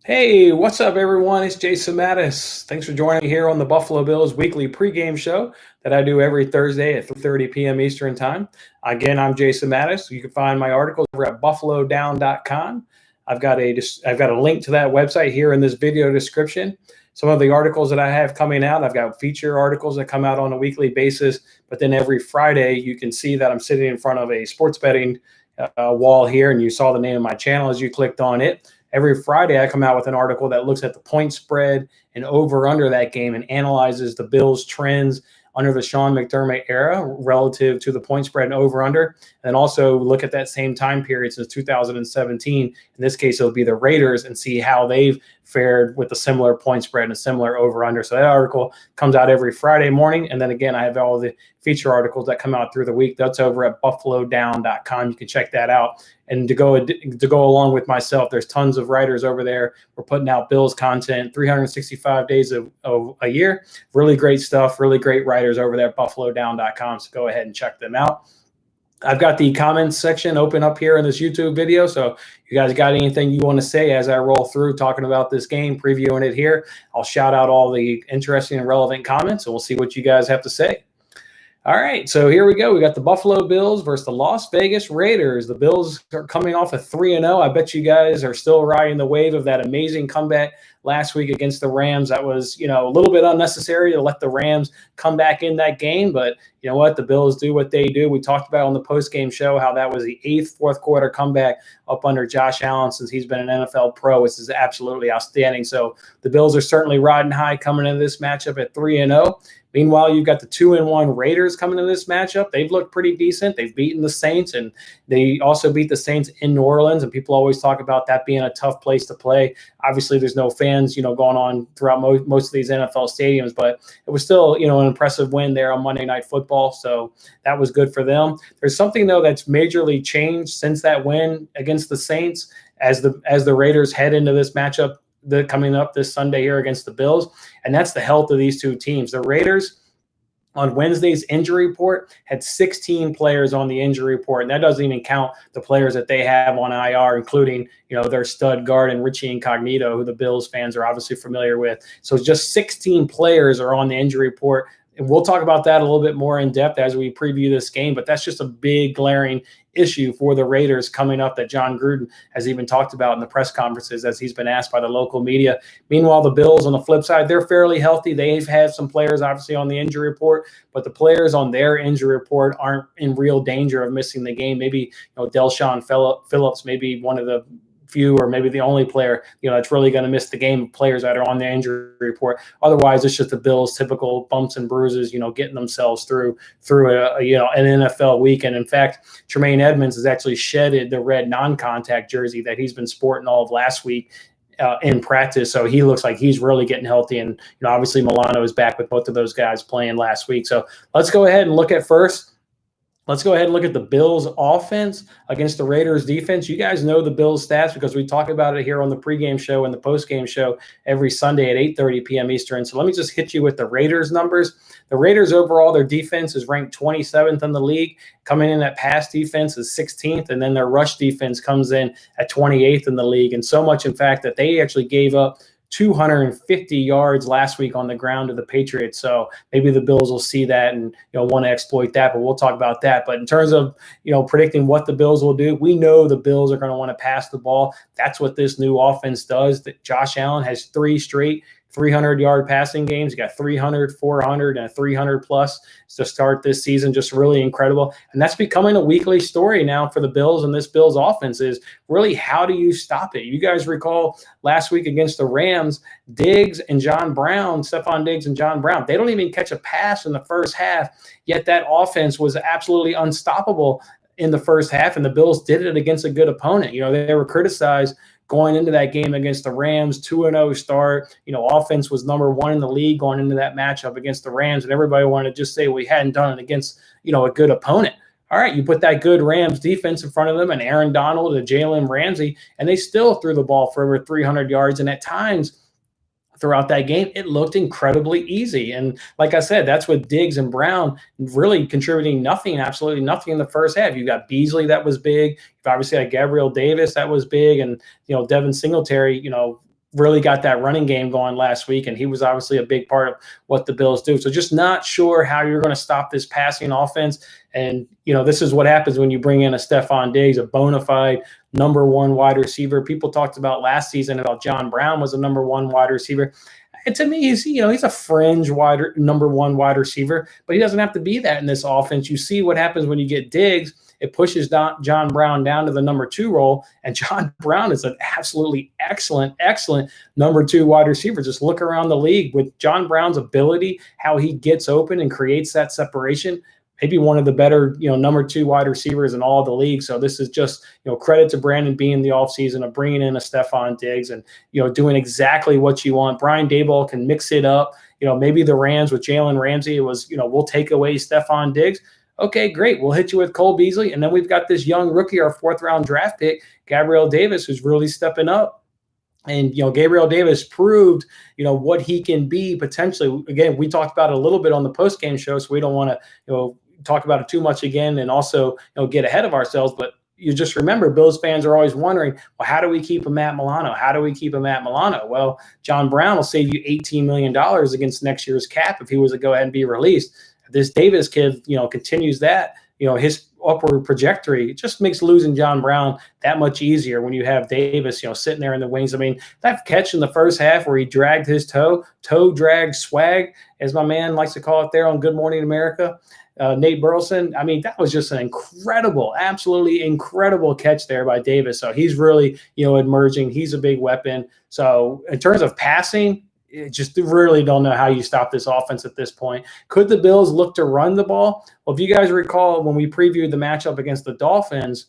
Hey, what's up, everyone? It's Jason Mattis. Thanks for joining me here on the Buffalo Bills weekly pregame show that I do every Thursday at 3:30 p.m. Eastern Time. Again, I'm Jason Mattis. You can find my articles over at BuffaLowDown.com. I've got a link to that website here in this video description. Some of the articles that I have coming out, I've got feature articles that come out on a weekly basis. But then every Friday, you can see that I'm sitting in front of a sports betting wall here, and you saw the name of my channel as you clicked on it. Every Friday, I come out with an article that looks at the point spread and over under that game and analyzes the Bills' trends under the Sean McDermott era relative to the point spread and over under. And also look at that same time period since 2017. In this case, it'll be the Raiders, and see how they've fared with a similar point spread and a similar over under. So that article comes out every Friday morning. And then again, I have all the feature articles that come out through the week. That's over at BuffaLowDown.com. You can check that out. And to go along with myself, there's tons of writers over there. We're putting out Bills content 365 days of a year. Really great stuff, really great writers over there at BuffaLowDown.com. So go ahead and check them out. I've got the comments section open up here in this YouTube video. So you guys got anything you want to say as I roll through talking about this game, previewing it here, I'll shout out all the interesting and relevant comments, and we'll see what you guys have to say. All right, so here we go. We got the Buffalo Bills versus the Las Vegas Raiders. The Bills are coming off a 3-0. I bet you guys are still riding the wave of that amazing comeback last week against the Rams. That was, a little bit unnecessary to let the Rams come back in that game. But you know what? The Bills do what they do. We talked about on the postgame show how that was the 8th fourth quarter comeback up under Josh Allen since he's been an NFL pro, which is absolutely outstanding. So the Bills are certainly riding high coming into this matchup at 3-0. Meanwhile, you've got the 2-1 Raiders coming into this matchup. They've looked pretty decent. They've beaten the Saints, and they also beat the Saints in New Orleans. And people always talk about that being a tough place to play. Obviously, there's no fans, going on throughout most of these NFL stadiums, but it was still, an impressive win there on Monday Night Football. So that was good for them. There's something though that's majorly changed since that win against the Saints as the Raiders head into this matchup coming up this Sunday here against the Bills, and that's the health of these two teams. The Raiders on Wednesday's injury report had 16 players on the injury report, and that doesn't even count the players that they have on IR, including their stud guard and Richie Incognito, who the Bills fans are obviously familiar with. So just 16 players are on the injury report. And we'll talk about that a little bit more in depth as we preview this game, but that's just a big glaring issue for the Raiders coming up that John Gruden has even talked about in the press conferences as he's been asked by the local media. Meanwhile, the Bills on the flip side, they're fairly healthy. They've had some players obviously on the injury report, but the players on their injury report aren't in real danger of missing the game. Maybe Delshon Phillips, maybe one of the few or maybe the only player that's really going to miss the game, players that are on the injury report. Otherwise, it's just the Bills' typical bumps and bruises, getting themselves through an NFL week. And in fact, Tremaine Edmonds has actually shedded the red non-contact jersey that he's been sporting all of last week in practice. So he looks like he's really getting healthy. And obviously Milano is back with both of those guys playing last week. So let's go ahead and look at the Bills offense against the Raiders defense. You guys know the Bills stats because we talk about it here on the pregame show and the postgame show every Sunday at 8:30 p.m. Eastern. So let me just hit you with the Raiders numbers. The Raiders overall, their defense is ranked 27th in the league. Coming in at pass defense is 16th, and then their rush defense comes in at 28th in the league. And so much, in fact, that they actually gave up 250 yards last week on the ground to the Patriots. So maybe the Bills will see that and want to exploit that, but we'll talk about that. But in terms of predicting what the Bills will do, we know the Bills are going to want to pass the ball. That's what this new offense does. That Josh Allen has 3 straight 300-yard passing games. You got 300, 400, and a 300-plus to start this season. Just really incredible. And that's becoming a weekly story now for the Bills, and this Bills offense is really, how do you stop it? You guys recall last week against the Rams, Stephon Diggs and John Brown, they don't even catch a pass in the first half, yet that offense was absolutely unstoppable in the first half, and the Bills did it against a good opponent. They were criticized going into that game against the Rams, 2-0 start. Offense was number 1 in the league going into that matchup against the Rams, and everybody wanted to just say we hadn't done it against, a good opponent. All right, you put that good Rams defense in front of them and Aaron Donald and Jalen Ramsey, and they still threw the ball for over 300 yards, and at times throughout that game, it looked incredibly easy. And like I said, that's with Diggs and Brown really contributing absolutely nothing in the first half. You got Beasley that was big. You've obviously had Gabriel Davis that was big, and Devin Singletary, really got that running game going last week, and he was obviously a big part of what the Bills do. So just not sure how you're going to stop this passing offense. And, this is what happens when you bring in a Stephon Diggs, a bona fide number one wide receiver. People talked about last season about John Brown was a number one wide receiver. And to me, he's a fringe number one wide receiver, but he doesn't have to be that in this offense. You see what happens when you get Diggs. It pushes John Brown down to the number two role, and John Brown is an absolutely excellent number two wide receiver. Just look around the league with John Brown's ability, how he gets open and creates that separation. Maybe one of the better, number two wide receivers in all the league. So this is just, credit to Brandon Beane in the offseason of bringing in a Stephon Diggs and, doing exactly what you want. Brian Daboll can mix it up. Maybe the Rams with Jalen Ramsey, it was, we'll take away Stephon Diggs. Okay, great. We'll hit you with Cole Beasley. And then we've got this young rookie, our fourth-round draft pick, Gabriel Davis, who's really stepping up. And, Gabriel Davis proved, what he can be potentially. Again, we talked about it a little bit on the postgame show, so we don't want to, talk about it too much again and also, get ahead of ourselves. But you just remember, Bills fans are always wondering, well, how do we keep a Matt Milano? How do we keep a Matt Milano? Well, John Brown will save you $18 million against next year's cap if he was to go ahead and be released. This Davis kid, continues that, his upward trajectory. It just makes losing John Brown that much easier when you have Davis, sitting there in the wings. I mean, that catch in the first half where he dragged his toe drag swag, as my man likes to call it there on Good Morning America, Nate Burleson. I mean, that was just an absolutely incredible catch there by Davis. So he's really, emerging. He's a big weapon. So in terms of passing, just really don't know how you stop this offense at this point. Could the Bills look to run the ball? Well, if you guys recall when we previewed the matchup against the Dolphins,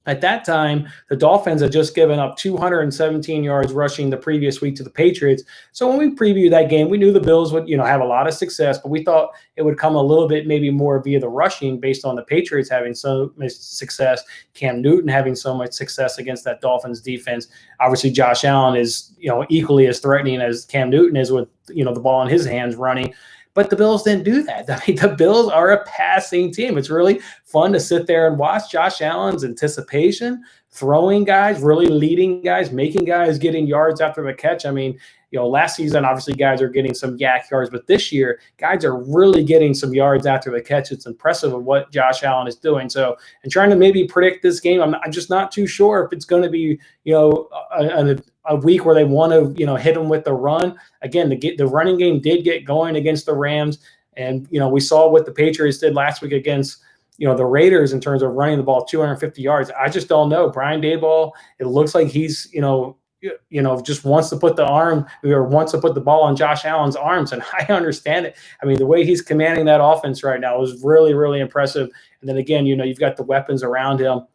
at that time, the Dolphins had just given up 217 yards rushing the previous week to the Patriots. So when we previewed that game, we knew the Bills would, have a lot of success, but we thought it would come a little bit maybe more via the rushing based on the Patriots having so much success, Cam Newton having so much success against that Dolphins defense. Obviously, Josh Allen is, equally as threatening as Cam Newton is with, the ball in his hands running. But the Bills didn't do that. I mean, the Bills are a passing team. It's really fun to sit there and watch Josh Allen's anticipation, throwing guys, really leading guys, making guys getting yards after the catch. I mean, last season, obviously, guys are getting some yak yards, but this year, guys are really getting some yards after the catch. It's impressive of what Josh Allen is doing. So, and trying to maybe predict this game, I'm just not too sure if it's going to be, a week where they want to, hit them with the run. Again, the running game did get going against the Rams. And, we saw what the Patriots did last week against, the Raiders in terms of running the ball 250 yards. I just don't know. Brian Daboll, it looks like he's, just wants to put the ball on Josh Allen's arms. And I understand it. I mean, the way he's commanding that offense right now is really, really impressive. And then again, you've got the weapons around him.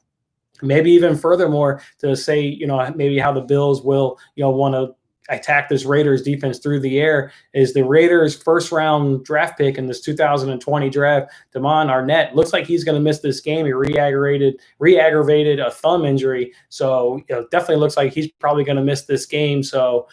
Maybe even furthermore to say, maybe how the Bills will, want to attack this Raiders defense through the air is the Raiders' first-round draft pick in this 2020 draft, Damon Arnett. Looks like he's going to miss this game. He re-aggravated a thumb injury. So, definitely looks like he's probably going to miss this game. So,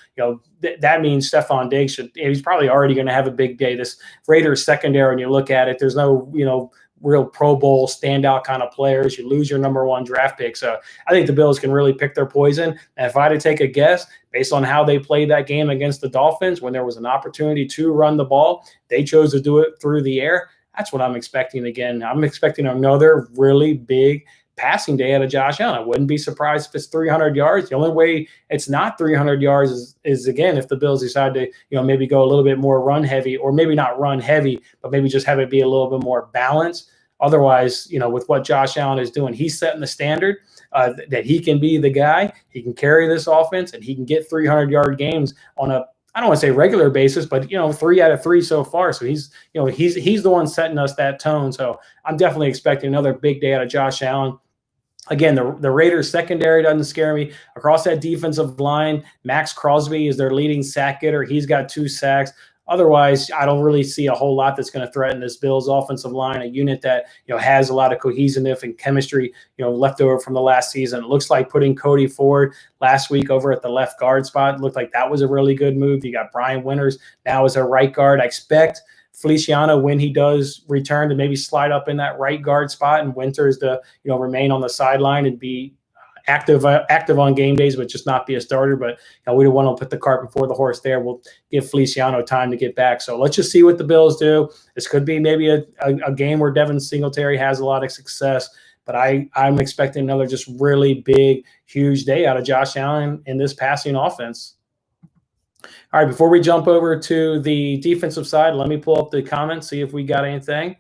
that means Stephon Diggs he's probably already going to have a big day. This Raiders secondary, when you look at it, there's no, real Pro Bowl standout kind of players. You lose your number one draft pick. So I think the Bills can really pick their poison. And if I had to take a guess, based on how they played that game against the Dolphins, when there was an opportunity to run the ball, they chose to do it through the air. That's what I'm expecting again. I'm expecting another really big passing day out of Josh Allen. I wouldn't be surprised if it's 300 yards. The only way it's not 300 yards is again, if the Bills decide to, maybe go a little bit more run heavy, or maybe not run heavy, but maybe just have it be a little bit more balanced. Otherwise, with what Josh Allen is doing, he's setting the standard that he can be the guy. He can carry this offense, and he can get 300-yard games on a, I don't want to say regular basis, but 3 out of 3 so far. So he's the one setting us that tone. So I'm definitely expecting another big day out of Josh Allen. Again, the Raiders secondary doesn't scare me. Across that defensive line, Max Crosby is their leading sack getter. He's got 2 sacks. Otherwise, I don't really see a whole lot that's going to threaten this Bills offensive line, a unit that has a lot of cohesiveness and chemistry, left over from the last season. It looks like putting Cody Ford last week over at the left guard spot looked like that was a really good move. You got Brian Winters now as a right guard. I expect Feliciano, when he does return, to maybe slide up in that right guard spot, and Winters to remain on the sideline and be active on game days, but just not be a starter. But we don't want to put the cart before the horse there. We'll give Feliciano time to get back. So let's just see what the Bills do. This could be maybe a game where Devin Singletary has a lot of success. But I'm expecting another just really big, huge day out of Josh Allen in this passing offense. All right, before we jump over to the defensive side, let me pull up the comments, see if we got anything.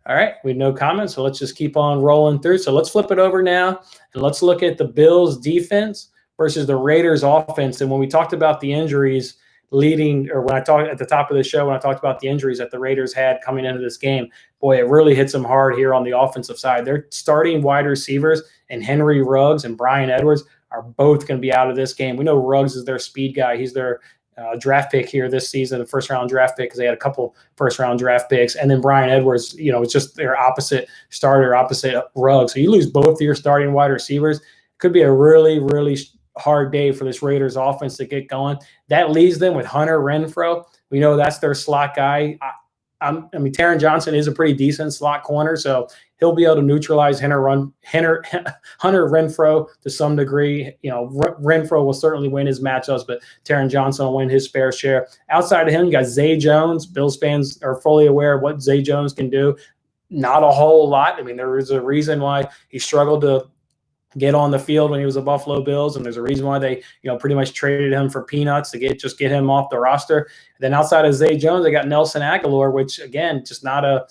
All right, we have no comments, so let's just keep on rolling through. So let's flip it over now, and let's look at the Bills' defense versus the Raiders' offense. And when we talked about the injuries when I talked at the top of the show, when I talked about the injuries that the Raiders had coming into this game, boy, it really hits them hard here on the offensive side. Their starting wide receivers and Henry Ruggs and Bryan Edwards are both going to be out of this game. We know Ruggs is their speed guy. He's their draft pick here this season, the first-round draft pick, because they had a couple first-round draft picks. And then Bryan Edwards, it's just their opposite starter, opposite Ruggs. So you lose both of your starting wide receivers. It could be a really, really hard day for this Raiders offense to get going. That leaves them with Hunter Renfrow. We know that's their slot guy. Taron Johnson is a pretty decent slot corner, so he'll be able to neutralize Hunter Renfrow to some degree. Renfrow will certainly win his matchups, but Taron Johnson will win his fair share. Outside of him, you got Zay Jones. Bills fans are fully aware of what Zay Jones can do. Not a whole lot. There is a reason why he struggled to get on the field when he was a Buffalo Bills, and there's a reason why they, pretty much traded him for peanuts to get him off the roster. And then outside of Zay Jones, they got Nelson Agholor, which again, just not a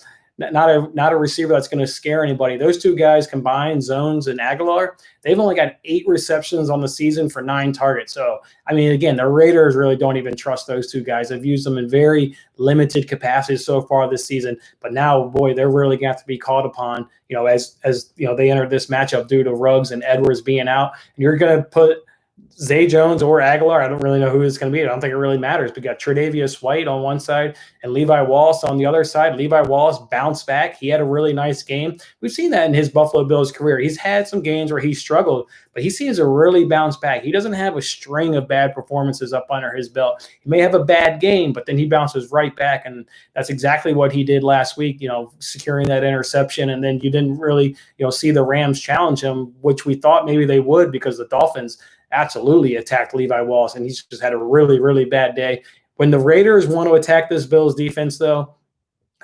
receiver that's going to scare anybody. Those two guys combined, Zones and Agholor, they've only got 8 receptions on the season for 9 targets. So, again, the Raiders really don't even trust those two guys. They've used them in very limited capacities so far this season. But now, boy, they're really going to have to be called upon, as they enter this matchup due to Ruggs and Edwards being out. And you're going to put Zay Jones or Agholor, I don't really know who it's going to be. I don't think it really matters. We got Tre'Davious White on one side and Levi Wallace on the other side. Levi Wallace bounced back. He had a really nice game. We've seen that in his Buffalo Bills career. He's had some games where he struggled, but he seems to really bounce back. He doesn't have a string of bad performances up under his belt. He may have a bad game, but then he bounces right back, and that's exactly what he did last week, securing that interception. And then you didn't really, see the Rams challenge him, which we thought maybe they would, because the Dolphins absolutely attacked Levi Wallace, and he's just had a really, really bad day. When the Raiders want to attack this Bills defense, though,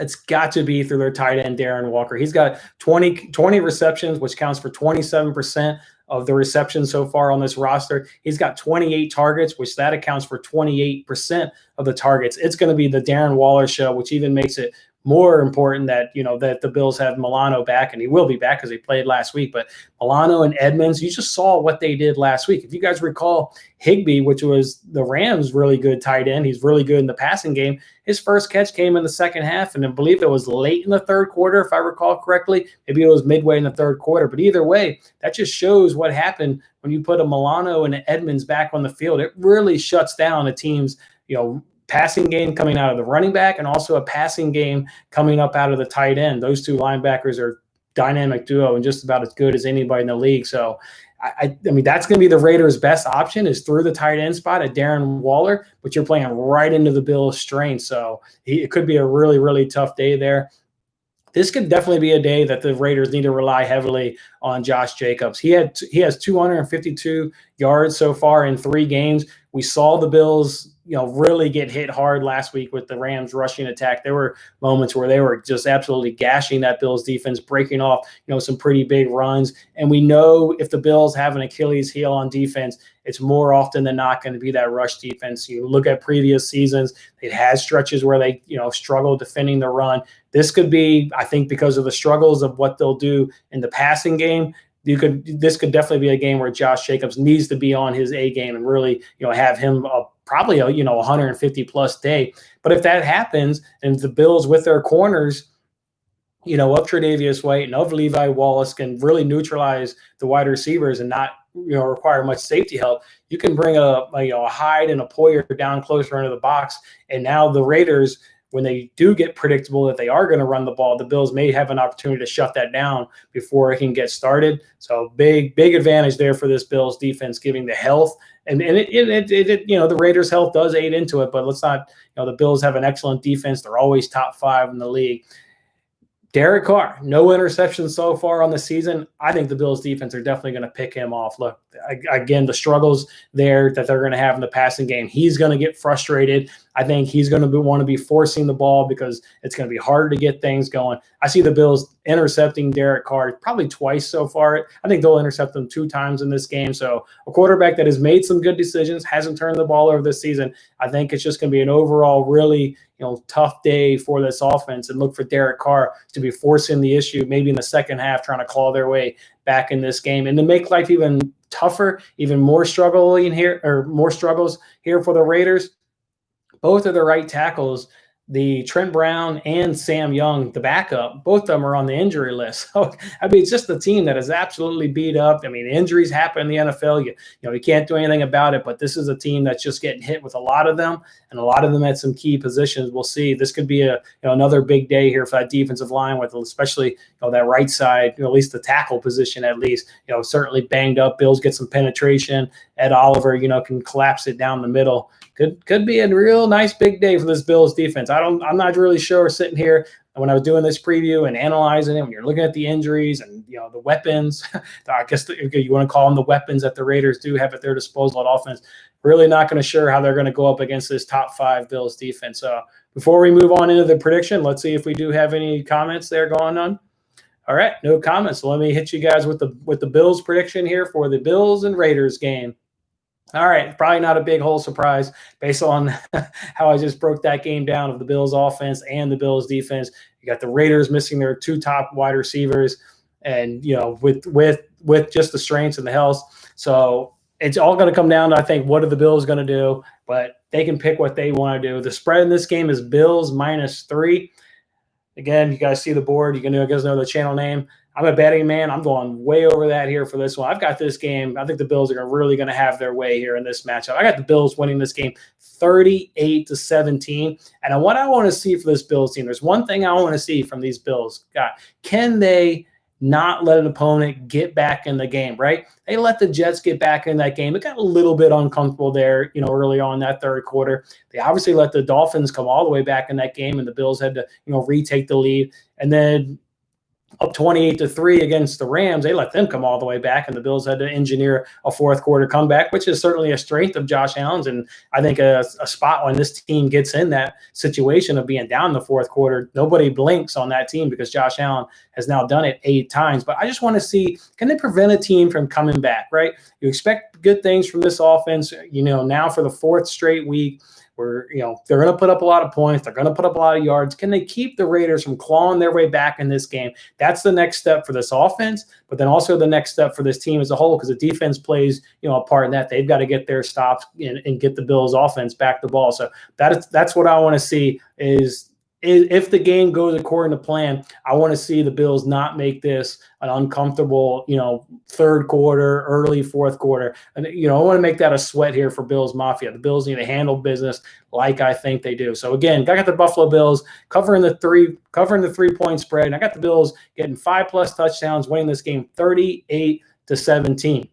it's got to be through their tight end, Darren Walker. He's got 20 receptions, which counts for 27% of the receptions so far on this roster. He's got 28 targets, which that accounts for 28% of the targets. It's going to be the Darren Waller show, which even makes it more important that, that the Bills have Milano back, and he will be back because he played last week. But Milano and Edmonds, you just saw what they did last week. If you guys recall, Higbee, which was the Rams' really good tight end, he's really good in the passing game. His first catch came in the second half, and I believe it was late in the third quarter, if I recall correctly. Maybe it was midway in the third quarter. But either way, that just shows what happened when you put a Milano and an Edmonds back on the field. It really shuts down a team's, passing game coming out of the running back, and also a passing game coming up out of the tight end. Those two linebackers are dynamic duo and just about as good as anybody in the league. So, that's going to be the Raiders' best option, is through the tight end spot at Darren Waller, but you're playing right into the Bills' strength. So it could be a really, really tough day there. This could definitely be a day that the Raiders need to rely heavily on Josh Jacobs. He has 252 yards so far in 3 games. We saw the Bills, really get hit hard last week with the Rams rushing attack. There were moments where they were just absolutely gashing that Bills defense, breaking off, some pretty big runs. And we know if the Bills have an Achilles heel on defense, it's more often than not going to be that rush defense. You look at previous seasons, they've had stretches where they, struggle defending the run. This could be, I think, because of the struggles of what they'll do in the passing game. This could definitely be a game where Josh Jacobs needs to be on his A game and really, have him probably a 150 plus day. But if that happens, and the Bills with their corners, of Tre'Davious White and of Levi Wallace can really neutralize the wide receivers and not require much safety help, you can bring a Hyde and a Poyer down closer into the box. And now the Raiders, when they do get predictable that they are going to run the ball, the Bills may have an opportunity to shut that down before it can get started. So big advantage there for this Bills defense, giving the health. And the Raiders' health does aid into it, but let's not, the Bills have an excellent defense. They're always top 5 in the league. Derek Carr, no interceptions so far on the season. I think the Bills defense are definitely going to pick him off. Look, again, the struggles there that they're going to have in the passing game, he's going to get frustrated. I think he's going to want to be forcing the ball because it's going to be harder to get things going. I see the Bills intercepting Derek Carr probably twice so far. I think they'll intercept him 2 times in this game. So a quarterback that has made some good decisions, hasn't turned the ball over this season. I think it's just going to be an overall really tough day for this offense, and look for Derek Carr to be forcing the issue maybe in the second half, trying to claw their way back in this game. And to make life even tougher, even more struggles here for the Raiders, both of the right tackles, the Trent Brown and Sam Young, the backup, both of them are on the injury list. So, I mean, it's just a team that is absolutely beat up. I mean, injuries happen in the NFL. You can't do anything about it, but this is a team that's just getting hit with a lot of them, and a lot of them at some key positions. We'll see. This could be another big day here for that defensive line, with especially that right side, at least the tackle position, at least, certainly banged up. Bills get some penetration. Ed Oliver, can collapse it down the middle. Could be a real nice big day for this Bills defense. I'm not really sure sitting here when I was doing this preview and analyzing it, when you're looking at the injuries and the weapons, I guess you want to call them the weapons that the Raiders do have at their disposal at offense. Really not going to sure how they're going to go up against this top 5 Bills defense. So before we move on into the prediction, let's see if we do have any comments there going on. All right, no comments. So let me hit you guys with the Bills prediction here for the Bills and Raiders game. All right, probably not a big whole surprise based on how I just broke that game down of the Bills offense and the Bills defense. You got the Raiders missing their 2 top wide receivers, and with just the strengths and the health. So it's all going to come down to, I think, what are the Bills going to do? But they can pick what they want to do. The spread in this game is Bills -3. Again, you guys see the board. You guys know the channel name. I'm a betting man. I'm going way over that here for this one. I've got this game. I think the Bills are really going to have their way here in this matchup. I got the Bills winning this game 38-17. And what I want to see for this Bills team, there's one thing I want to see from these Bills. God, can they not let an opponent get back in the game, right? They let the Jets get back in that game. It got a little bit uncomfortable there, early on in that third quarter. They obviously let the Dolphins come all the way back in that game, and the Bills had to, retake the lead. And then up 28-3 against the Rams, they let them come all the way back, and the Bills had to engineer a fourth quarter comeback, which is certainly a strength of Josh Allen's. And I think a spot when this team gets in that situation of being down in the fourth quarter, nobody blinks on that team because Josh Allen has now done it 8 times. But I just want to see, can they prevent a team from coming back, right? You expect good things from this offense, now for the 4th straight week, where they're going to put up a lot of points, they're going to put up a lot of yards. Can they keep the Raiders from clawing their way back in this game? That's the next step for this offense, but then also the next step for this team as a whole, because the defense plays a part in that. They've got to get their stops and get the Bills offense back the ball. So that's what I want to see is if the game goes according to plan, I want to see the Bills not make this an uncomfortable, third quarter, early fourth quarter. And, I want to make that a sweat here for Bills Mafia. The Bills need to handle business like I think they do. So again, I got the Buffalo Bills covering the 3-point spread. And I got the Bills getting 5+ touchdowns, winning this game 38-17.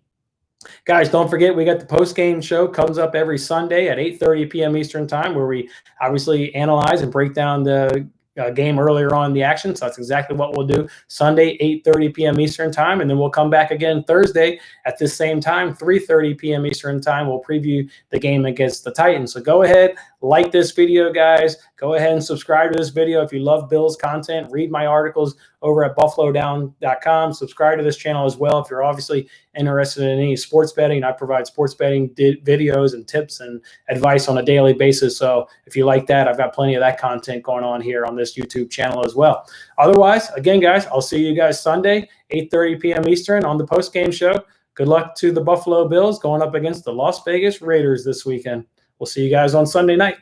Guys, don't forget, we got the post-game show. Comes up every Sunday at 8:30 p.m. Eastern time, where we obviously analyze and break down the game earlier on in the action. So that's exactly what we'll do Sunday, 8:30 p.m. Eastern time. And then we'll come back again Thursday at this same time, 3:30 p.m. Eastern time. We'll preview the game against the Titans. So go ahead, like this video, guys. Go ahead and subscribe to this video. If you love Bills content, read my articles over at BuffaLowDown.com. Subscribe to this channel as well if you're obviously interested in any sports betting. I provide sports betting videos and tips and advice on a daily basis. So if you like that, I've got plenty of that content going on here on this YouTube channel as well. Otherwise, again, guys, I'll see you guys Sunday, 8:30 p.m. Eastern on the post-game show. Good luck to the Buffalo Bills going up against the Las Vegas Raiders this weekend. We'll see you guys on Sunday night.